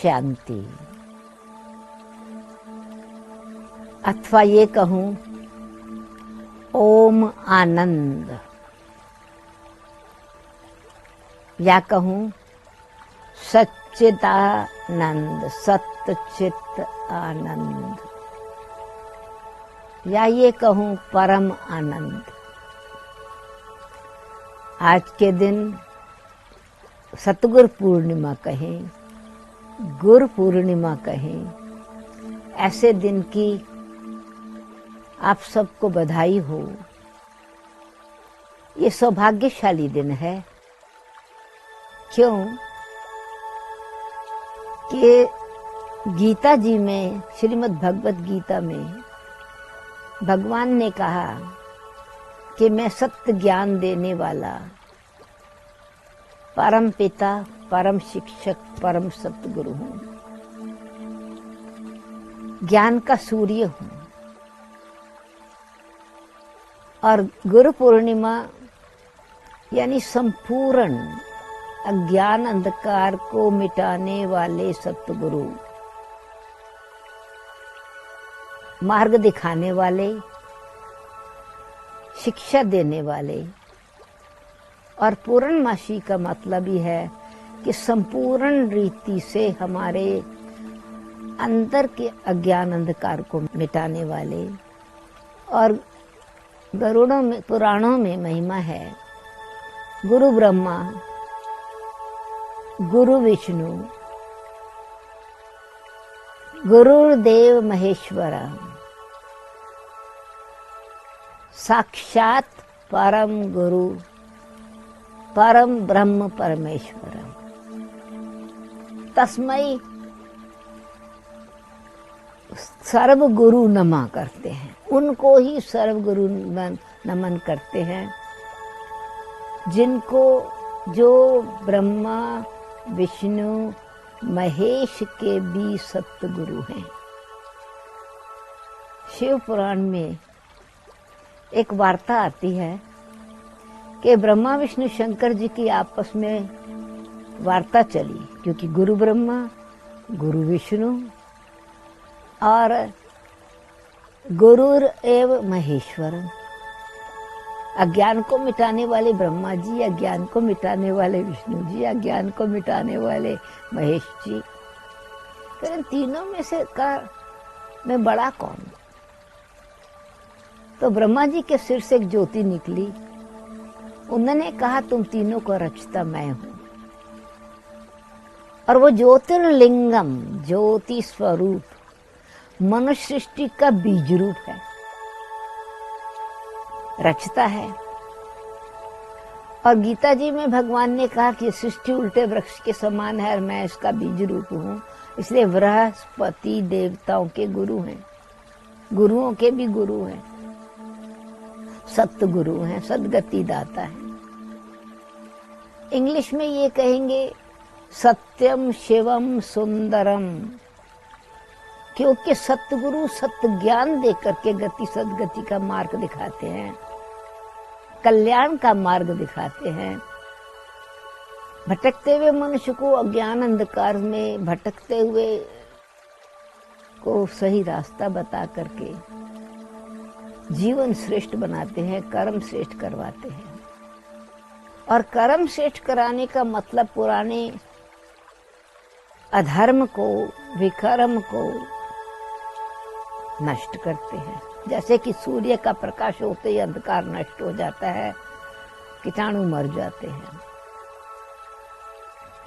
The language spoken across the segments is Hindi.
शांति, अथवा ये कहूं ओम आनंद, या कहूं सच्चिदानंद, सत्य चित आनंद, या ये कहूं परम आनंद। आज के दिन सतगुरु पूर्णिमा कहें, गुरु पूर्णिमा कहें, ऐसे दिन की आप सबको बधाई हो। ये सौभाग्यशाली दिन है। क्यों कि गीता जी में, श्रीमद् भगवत गीता में भगवान ने कहा कि मैं सत्य ज्ञान देने वाला परम पिता, परम शिक्षक, परम सतगुरु हूं, ज्ञान का सूर्य हूं। और गुरु पूर्णिमा यानी संपूर्ण अज्ञान अंधकार को मिटाने वाले सतगुरु, मार्ग दिखाने वाले, शिक्षा देने वाले। और पूर्णमासी का मतलब ही है कि संपूर्ण रीति से हमारे अंदर के अज्ञान अंधकार को मिटाने वाले। और गरुड़ों में, पुराणों में महिमा है, गुरु ब्रह्मा, गुरु विष्णु, गुरुदेव महेश्वरा, साक्षात परम गुरु, परम ब्रह्म परमेश्वरम, तस्मै सर्व गुरु नमा करते हैं। उनको ही सर्व गुरु नमन करते हैं, जिनको, जो ब्रह्मा विष्णु महेश के भी सतगुरु हैं। शिव पुराण में एक वार्ता आती है कि ब्रह्मा विष्णु शंकर जी की आपस में वार्ता चली, क्योंकि गुरु ब्रह्मा, गुरु विष्णु और गुरुर एव महेश्वर, अज्ञान को मिटाने वाले ब्रह्मा जी, अज्ञान को मिटाने वाले विष्णु जी, अज्ञान को मिटाने वाले महेश जी। तो इन तीनों में से मैं बड़ा कौन? तो ब्रह्मा जी के सिर से एक ज्योति निकली। उन्होंने कहा तुम तीनों को रचता मैं हूं। और वो ज्योतिर्लिंगम, ज्योति स्वरूप, मनुष्य सृष्टि का बीज रूप है, रचता है। और गीता जी में भगवान ने कहा कि सृष्टि उल्टे वृक्ष के समान है और मैं इसका बीज रूप हूं। इसलिए बृहस्पति देवताओं के गुरु हैं, गुरुओं के भी गुरु हैं, सतगुरु हैं, सदगति दाता है। इंग्लिश में ये कहेंगे सत्यम शिवम सुंदरम, क्योंकि सतगुरु सत्य ज्ञान देकर के गति सदगति का मार्ग दिखाते हैं, कल्याण का मार्ग दिखाते हैं। भटकते हुए मनुष्य को, अज्ञान अंधकार में भटकते हुए को सही रास्ता बता करके जीवन श्रेष्ठ बनाते हैं, कर्म श्रेष्ठ करवाते हैं। और कर्म श्रेष्ठ कराने का मतलब पुराने अधर्म को, विकर्म को नष्ट करते हैं। जैसे कि सूर्य का प्रकाश होते ही अंधकार नष्ट हो जाता है, कीटाणु मर जाते हैं।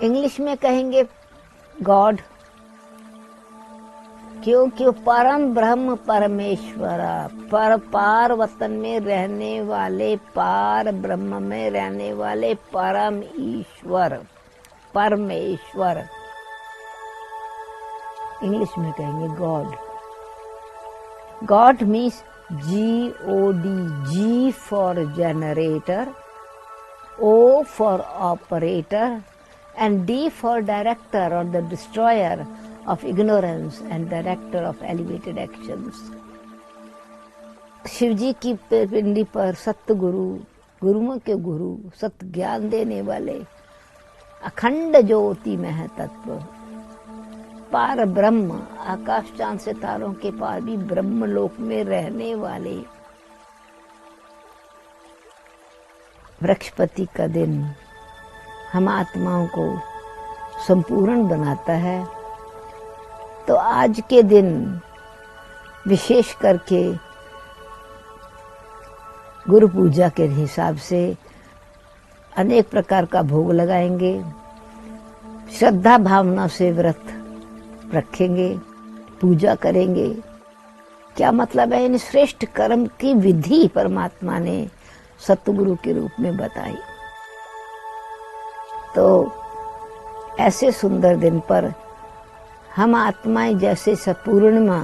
इंग्लिश में कहेंगे गॉड, क्योंकि परम ब्रह्म परमेश्वरा, पार वतन में रहने वाले, पार ब्रह्म में रहने वाले परम ईश्वर, परमेश्वर। इंग्लिश में कहेंगे God. God means GOD, G for generator, O for operator, and D for director or the destroyer of ignorance and director of elevated actions. Shiv ji की पिंडी पर सत्य गुरु, गुरुओं के गुरु, सत्य ज्ञान देने वाले, अखंड ज्योति में है तत्व, पार ब्रह्म, आकाश चांद सितारों के पार भी ब्रह्म लोक में रहने वाले वृक्षपति का दिन हम आत्माओं को संपूर्ण बनाता है। तो आज के दिन विशेष करके गुरु पूजा के हिसाब से अनेक प्रकार का भोग लगाएंगे, श्रद्धा भावना से व्रत रखेंगे, पूजा करेंगे। क्या मतलब है? इन श्रेष्ठ कर्म की विधि परमात्मा ने सतगुरु के रूप में बताई। तो ऐसे सुंदर दिन पर हम आत्माएं जैसे पूर्णिमा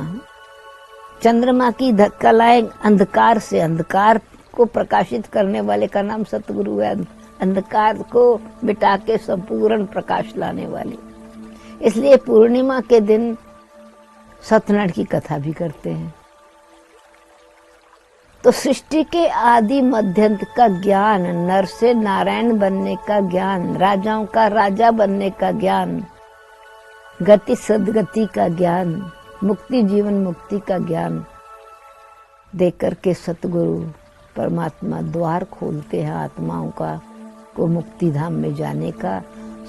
चंद्रमा की कलाएं अंधकार से, अंधकार को प्रकाशित करने वाले का नाम सतगुरु है, अंधकार को मिटा के संपूर्ण प्रकाश लाने वाले। इसलिए पूर्णिमा के दिन सत्यनारायण की कथा भी करते हैं। तो सृष्टि के आदि मध्यंत का ज्ञान, नर से नारायण बनने का ज्ञान, राजाओं का राजा बनने का ज्ञान, गति सदगति का ज्ञान, मुक्ति जीवन मुक्ति का ज्ञान देकर के सतगुरु परमात्मा द्वार खोलते हैं आत्माओं का को मुक्ति धाम में जाने का,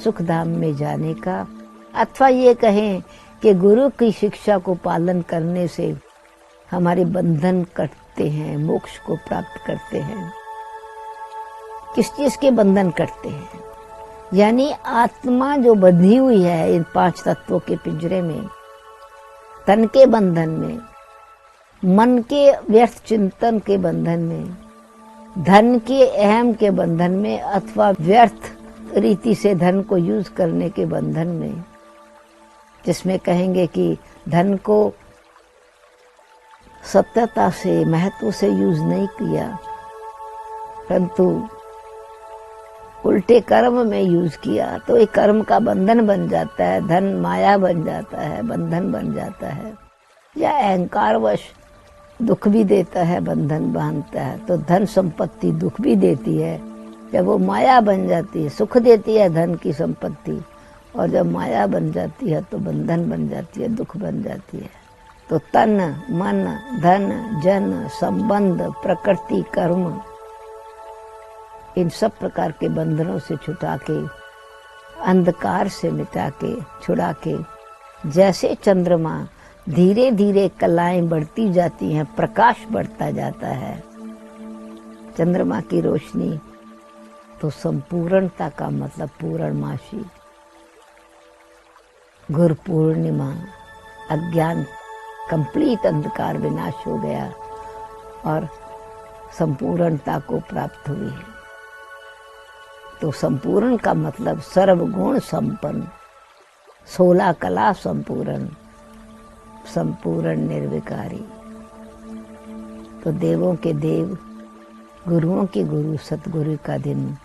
सुख धाम में जाने का। अथवा ये कहें कि गुरु की शिक्षा को पालन करने से हमारे बंधन कटते हैं, मोक्ष को प्राप्त करते हैं। किस चीज के बंधन कटते हैं? यानी आत्मा जो बंधी हुई है इन 5 तत्वों के पिंजरे में, तन के बंधन में, मन के व्यर्थ चिंतन के बंधन में, धन के अहम के बंधन में, अथवा व्यर्थ रीति से धन को यूज करने के बंधन में, जिसमें कहेंगे कि धन को सत्यता से, महत्व से यूज नहीं किया, परंतु उल्टे कर्म में यूज किया, तो एक कर्म का बंधन बन जाता है, धन माया बन जाता है, बंधन बन जाता है। या अहंकारवश दुख भी देता है, बंधन बांधता है। तो धन संपत्ति दुख भी देती है। जब वो माया बन जाती है, सुख देती है धन की संपत्ति, और जब माया बन जाती है तो बंधन बन जाती है, दुख बन जाती है। तो तन, मन, धन, जन, संबंध, प्रकृति, कर्म, इन सब प्रकार के बंधनों से छुटा के, अंधकार से मिटा के, छुड़ा के, जैसे चंद्रमा धीरे धीरे कलाएं बढ़ती जाती हैं, प्रकाश बढ़ता जाता है, चंद्रमा की रोशनी, तो संपूर्णता का मतलब पूर्णमासी, गुरु पूर्णिमा, अज्ञान कंप्लीट अंधकार विनाश हो गया और संपूर्णता को प्राप्त हुई है। तो संपूर्ण का मतलब सर्वगुण संपन्न, 16 कला संपूर्ण, संपूर्ण निर्विकारी। तो देवों के देव, गुरुओं के गुरु सतगुरु का दिन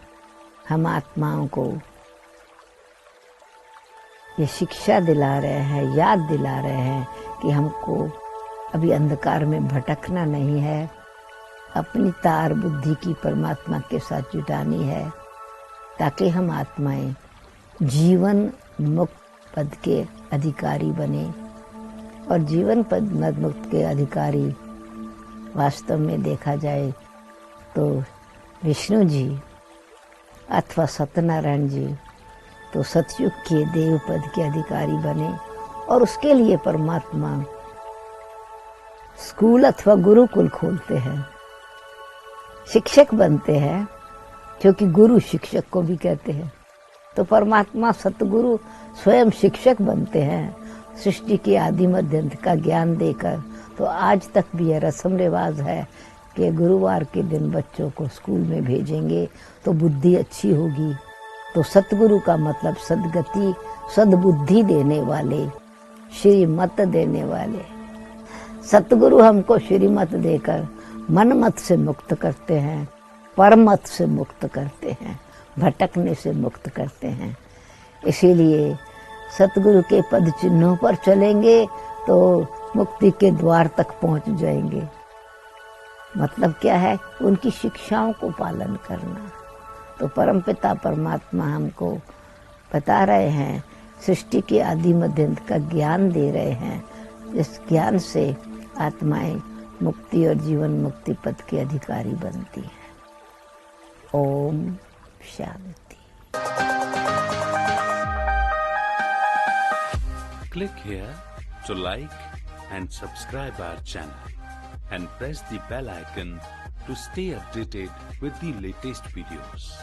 हम आत्माओं को ये शिक्षा दिला रहे हैं, याद दिला रहे हैं कि हमको अभी अंधकार में भटकना नहीं है, अपनी तार बुद्धि की परमात्मा के साथ जुटानी है, ताकि हम आत्माएं जीवन मुक्त पद के अधिकारी बने। और जीवन पद मुक्त के अधिकारी वास्तव में देखा जाए तो विष्णु जी अथवा सत्यनारायण जी तो सतयुग के देव पद के अधिकारी बने। और उसके लिए परमात्मा स्कूल अथवा गुरुकुल खोलते हैं, शिक्षक बनते हैं, क्योंकि गुरु शिक्षक को भी कहते हैं। तो परमात्मा सतगुरु स्वयं शिक्षक बनते हैं, सृष्टि के आदि मध्यंत का ज्ञान देकर। तो आज तक भी यह रस्म रिवाज है कि गुरुवार के दिन बच्चों को स्कूल में भेजेंगे तो बुद्धि अच्छी होगी। तो सतगुरु का मतलब सदगति, सद्बुद्धि देने वाले, श्रीमत देने वाले। सतगुरु हमको श्रीमत देकर मन मत से मुक्त करते हैं, परमत से मुक्त करते हैं, भटकने से मुक्त करते हैं। इसीलिए सतगुरु के पद चिन्हों पर चलेंगे तो मुक्ति के द्वार तक पहुंच जाएंगे। मतलब क्या है? उनकी शिक्षाओं को पालन करना। तो परमपिता परमात्मा हमको बता रहे हैं सृष्टि के आदि मध्य अंत का ज्ञान दे रहे हैं, जिस ज्ञान से आत्माएं मुक्ति और जीवन मुक्ति पद के अधिकारी बनती हैं। Om Shanti. Click here to like and subscribe our channel and press the bell icon to stay updated with the latest videos.